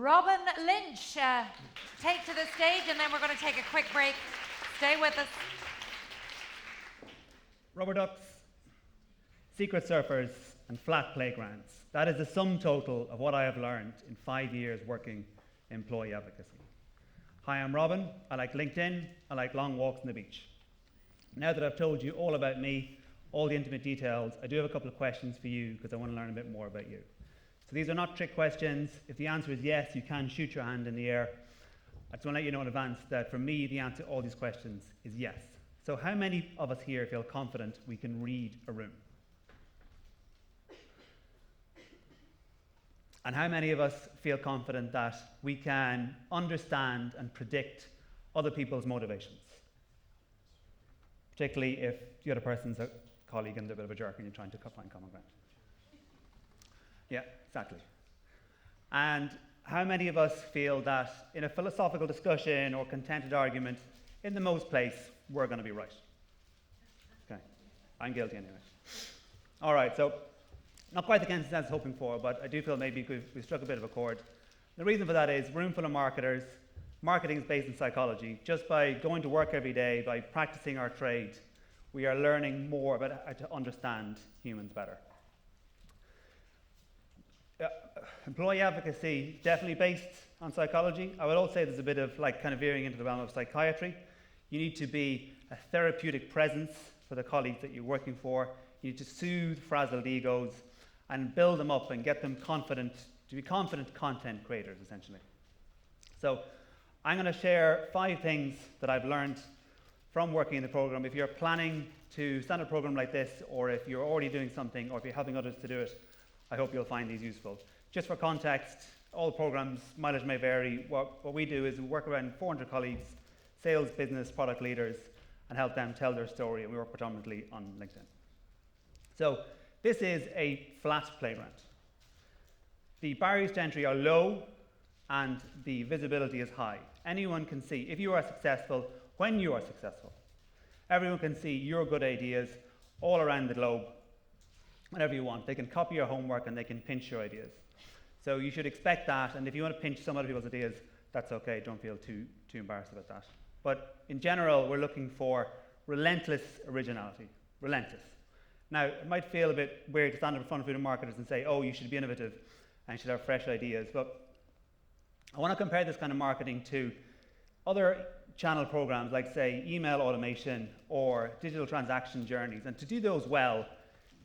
Robin Lynch take to the stage, and then we're going to take a quick break. Stay with us. Rubber ducks, secret surfers, and flat playgrounds. That is the sum total of what I have learned in 5 years working employee advocacy. Hi, I'm Robin. I like LinkedIn. I like long walks on the beach. Now that I've told you all about me, all the intimate details, I do have a couple of questions for you because I want to learn a bit more about you. So these are not trick questions. If the answer is yes, you can shoot your hand in the air. I just want to let you know in advance that for me, the answer to all these questions is yes. So how many of us here feel confident we can read a room? And how many of us feel confident that we can understand and predict other people's motivations? Particularly if the other person's a colleague and they're a bit of a jerk and you're trying to find common ground. Yeah, exactly. And how many of us feel that in a philosophical discussion or contented argument, in the most place, we're going to be right? Okay, I'm guilty anyway. All right, so not quite the consensus I was hoping for, but I do feel maybe we've struck a bit of a chord. The reason for that is room full of marketers. Marketing is based in psychology. Just by going to work every day, by practicing our trade, we are learning more about how to understand humans better. Employee advocacy, definitely based on psychology. I would also say there's a bit of kind of veering into the realm of psychiatry. You need to be a therapeutic presence for the colleagues that you're working for. You need to soothe frazzled egos and build them up and get them confident, to be confident content creators, essentially. So I'm going to share 5 things that I've learned from working in the program. If you're planning to start a program like this, or if you're already doing something, or if you're helping others to do it, I hope you'll find these useful. Just for context, all programs, mileage may vary. What we do is we work around 400 colleagues, sales, business, product leaders, and help them tell their story, and we work predominantly on LinkedIn. So this is a flat playground. The barriers to entry are low, and the visibility is high. Anyone can see, if you are successful, when you are successful, everyone can see your good ideas all around the globe, whenever you want. They can copy your homework and they can pinch your ideas. So you should expect that, and if you want to pinch some other people's ideas, that's okay, don't feel too embarrassed about that. But in general, we're looking for relentless originality, relentless. Now, it might feel a bit weird to stand in front of freedom marketers and say, oh, you should be innovative and you should have fresh ideas, but I want to compare this kind of marketing to other channel programs like, say, email automation or digital transaction journeys. And to do those well,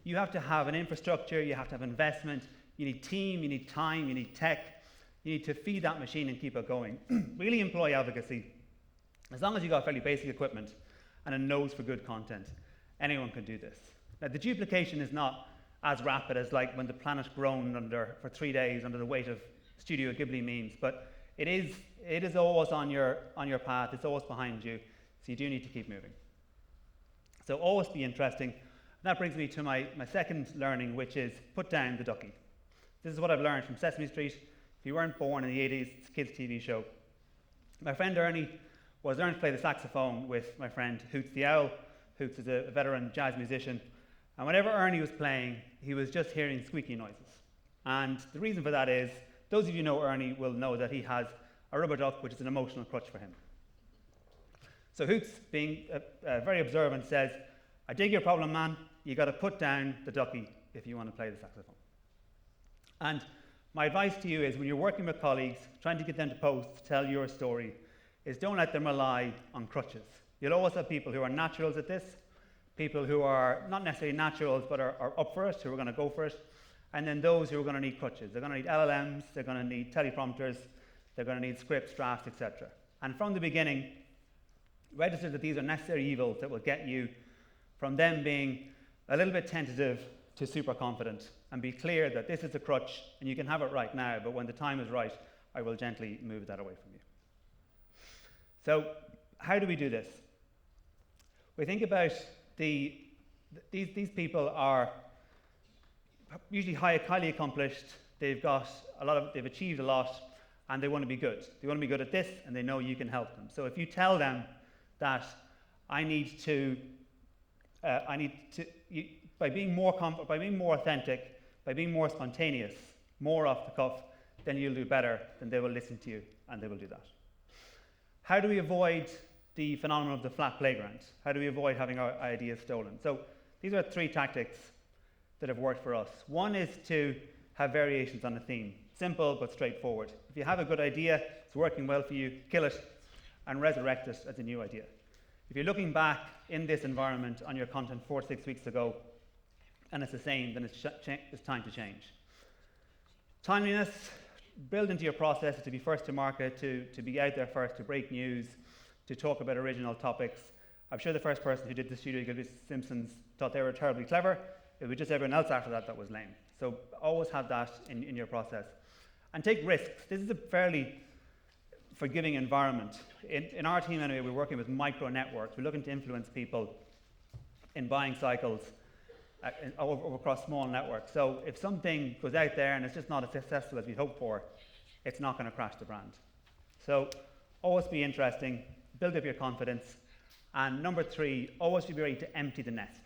you have to have an infrastructure, you have to have investment, you need team, you need time, you need tech, you need to feed that machine and keep it going. Really, employee advocacy, as long as you've got fairly basic equipment and a nose for good content, anyone can do this. Now, the duplication is not as rapid as like when the planet groaned for 3 days under the weight of Studio Ghibli memes, but it is always on your path, it's always behind you, so you do need to keep moving. So always be interesting. That brings me to my second learning, which is put down the ducky. This is what I've learned from Sesame Street. If you weren't born in the 80s, it's a kids' TV show. My friend Ernie was learning to play the saxophone with my friend Hoots the Owl. Hoots is a veteran jazz musician. And whenever Ernie was playing, he was just hearing squeaky noises. And the reason for that is, those of you who know Ernie will know that he has a rubber duck, which is an emotional crutch for him. So Hoots, being very observant, says, I dig your problem, man. You got to put down the ducky if you want to play the saxophone. And my advice to you is when you're working with colleagues, trying to get them to post, to tell your story, is don't let them rely on crutches. You'll always have people who are naturals at this, people who are not necessarily naturals but are up for it, who are going to go for it, and then those who are going to need crutches. They're going to need LLMs, they're going to need teleprompters, they're going to need scripts, drafts, etc. And from the beginning, register that these are necessary evils that will get you from them being a little bit tentative to super confident, and be clear that this is a crutch and you can have it right now, but when the time is right, I will gently move that away from you. So how do we do this? We think about these people are usually highly accomplished, they've achieved a lot, and they want to be good. They want to be good at this, and they know you can help them. So if you tell them that by being more authentic, by being more spontaneous, more off the cuff, then you'll do better, then they will listen to you and they will do that. How do we avoid the phenomenon of the flat playground? How do we avoid having our ideas stolen? So these are 3 tactics that have worked for us. One is to have variations on a theme. Simple but straightforward. If you have a good idea, it's working well for you, kill it and resurrect it as a new idea. If you're looking back in this environment on your content 4 to 6 weeks ago and it's the same, then it's time to change. Timeliness, build into your process to be first to market, to be out there first, to break news, to talk about original topics. I'm sure the first person who did the Studio Ghibli Simpsons thought they were terribly clever. It was just everyone else after that was lame. So always have that in your process. And take risks. This is a fairly forgiving environment. In our team anyway, we're working with micro networks. We're looking to influence people in buying cycles over across small networks. So if something goes out there and it's just not as successful as we'd hoped for, it's not going to crash the brand. So always be interesting, build up your confidence. And number 3, always be ready to empty the nest.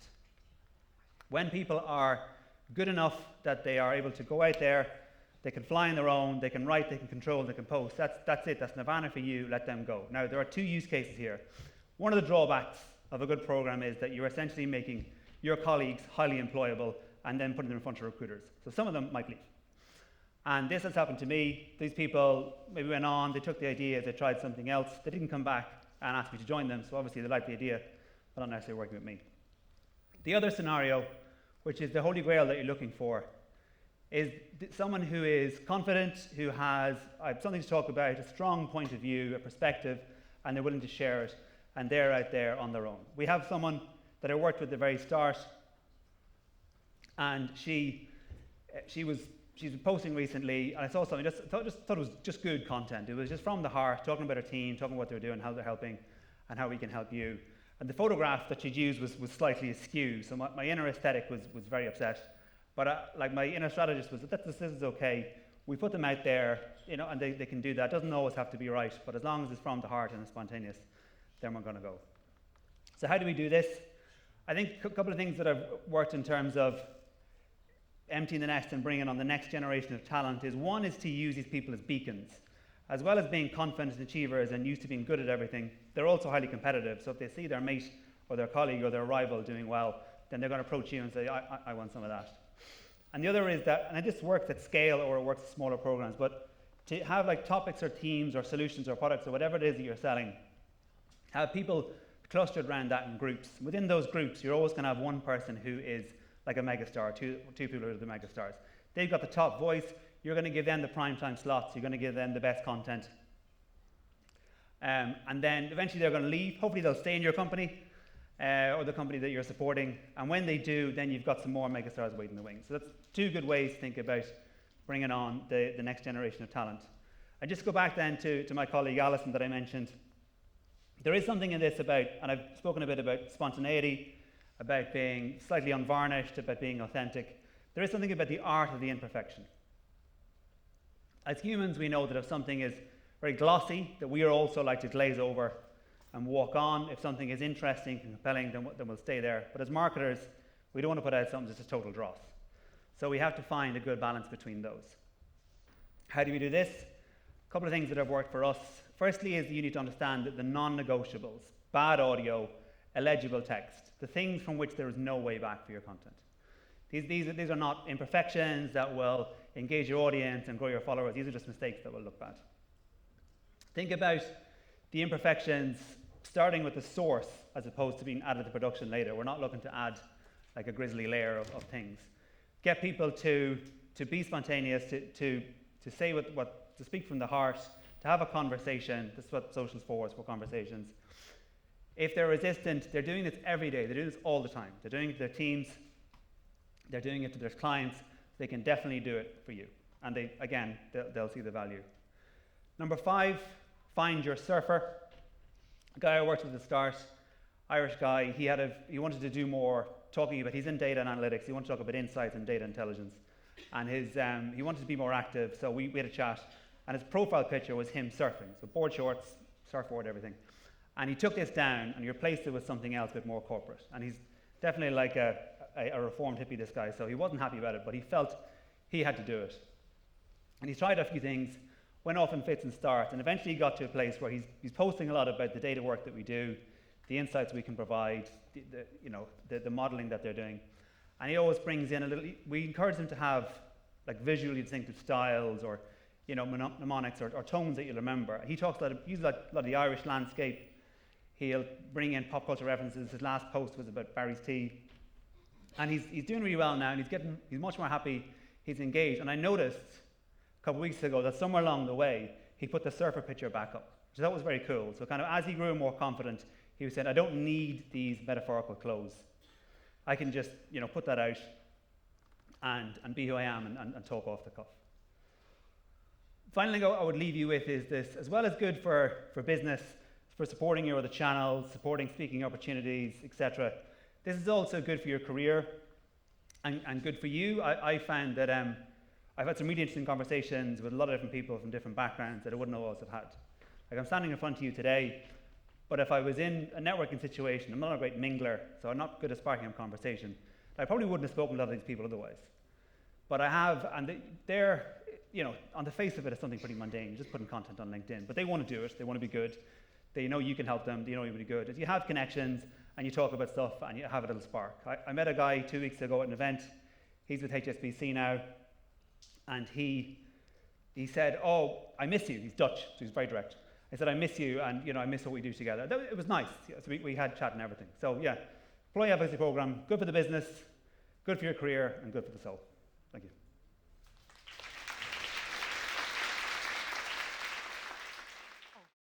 When people are good enough that they are able to go out there, they can fly on their own, they can write, they can control, they can post. That's it, that's nirvana for you, let them go. Now, there are 2 use cases here. One of the drawbacks of a good program is that you're essentially making your colleagues highly employable and then putting them in front of recruiters. So some of them might leave. And this has happened to me. These people maybe went on, they took the idea, they tried something else, they didn't come back and ask me to join them, so obviously they liked the idea, but not necessarily working with me. The other scenario, which is the holy grail that you're looking for, is someone who is confident, who has something to talk about, a strong point of view, a perspective, and they're willing to share it, and they're out there on their own. We have someone that I worked with at the very start, and she's been posting recently, and I saw something, thought it was just good content. It was just from the heart, talking about her team, talking about what they're doing, how they're helping, and how we can help you. And the photograph that she'd used was slightly askew, so my inner aesthetic was very upset. But my inner strategist was, this is okay. We put them out there, and they can do that. It doesn't always have to be right, but as long as it's from the heart and it's spontaneous, then we're going to go. So how do we do this? I think a couple of things that have worked in terms of emptying the nest and bringing on the next generation of talent is, one is to use these people as beacons. As well as being confident achievers and used to being good at everything, they're also highly competitive. So if they see their mate or their colleague or their rival doing well, then they're going to approach you and say, I want some of that. And the other is that, and this works at scale or it works at smaller programs, but to have topics or themes or solutions or products or whatever it is that you're selling, have people clustered around that in groups. Within those groups, you're always going to have one person who is like a megastar, two people who are the megastars. They've got the top voice. You're going to give them the prime time slots. You're going to give them the best content. And then eventually they're going to leave. Hopefully they'll stay in your company or the company that you're supporting. And when they do, then you've got some more megastars waiting in the wings. So that's 2 good ways to think about bringing on the next generation of talent. And just go back then to my colleague Alison that I mentioned. There is something in this about, and I've spoken a bit about spontaneity, about being slightly unvarnished, about being authentic. There is something about the art of the imperfection. As humans, we know that if something is very glossy, that we are also like to glaze over and walk on. If something is interesting and compelling, then we'll stay there. But as marketers, we don't want to put out something that's a total dross. So we have to find a good balance between those. How do we do this? A couple of things that have worked for us. Firstly is you need to understand that the non-negotiables, bad audio, illegible text, the things from which there is no way back for your content. These are not imperfections that will engage your audience and grow your followers. These are just mistakes that will look bad. Think about the imperfections starting with the source as opposed to being added to production later. We're not looking to add like a grisly layer of things. Get people to be spontaneous, to say to speak from the heart, to have a conversation. This is what social's for conversations. If they're resistant, they're doing this every day. They're doing this all the time. They're doing it to their teams. They're doing it to their clients. They can definitely do it for you. And they'll see the value. Number 5, find your surfer. A guy I worked with at the start, Irish guy, he wanted to do more talking about, he's in data and analytics. He wanted to talk about insights and data intelligence. And he wanted to be more active, so we had a chat. And his profile picture was him surfing. So board shorts, surfboard, everything. And he took this down and he replaced it with something else, a bit more corporate. And he's definitely like a reformed hippie, this guy, so he wasn't happy about it, but he felt he had to do it. And he's tried a few things, went off in fits and starts, and eventually he got to a place where he's posting a lot about the data work that we do, the insights we can provide, the modeling that they're doing. And he always brings in a little, we encourage them to have like visually distinctive styles or mnemonics or tones that you'll remember. He talks a lot of the Irish landscape. He'll bring in pop culture references. His last post was about Barry's tea. And he's doing really well now, and he's much more happy, he's engaged. And I noticed a couple of weeks ago that somewhere along the way, he put the surfer picture back up, which I thought was very cool. So kind of as he grew more confident, he was saying, I don't need these metaphorical clothes. I can just, put that out and be who I am and talk off the cuff. Final thing I would leave you with is this: as well as good for business, for supporting your other channels, supporting speaking opportunities, etc., this is also good for your career and good for you. I found that I've had some really interesting conversations with a lot of different people from different backgrounds that I wouldn't otherwise have had. Like, I'm standing in front of you today, but if I was in a networking situation, I'm not a great mingler, so I'm not good at sparking up conversation. I probably wouldn't have spoken to a lot of these people otherwise. But I have, and they're, on the face of it, it's something pretty mundane. You're just putting content on LinkedIn. But they want to do it. They want to be good. They know you can help them. They know you'll be good. If you have connections and you talk about stuff and you have a little spark. I met a guy 2 weeks ago at an event. He's with HSBC now. And he said, oh, I miss you. He's Dutch, so he's very direct. I said, I miss you, and I miss what we do together. It was nice. Yeah, so we had chat and everything. So yeah, employee advocacy program, good for the business, good for your career, and good for the soul. Thank you.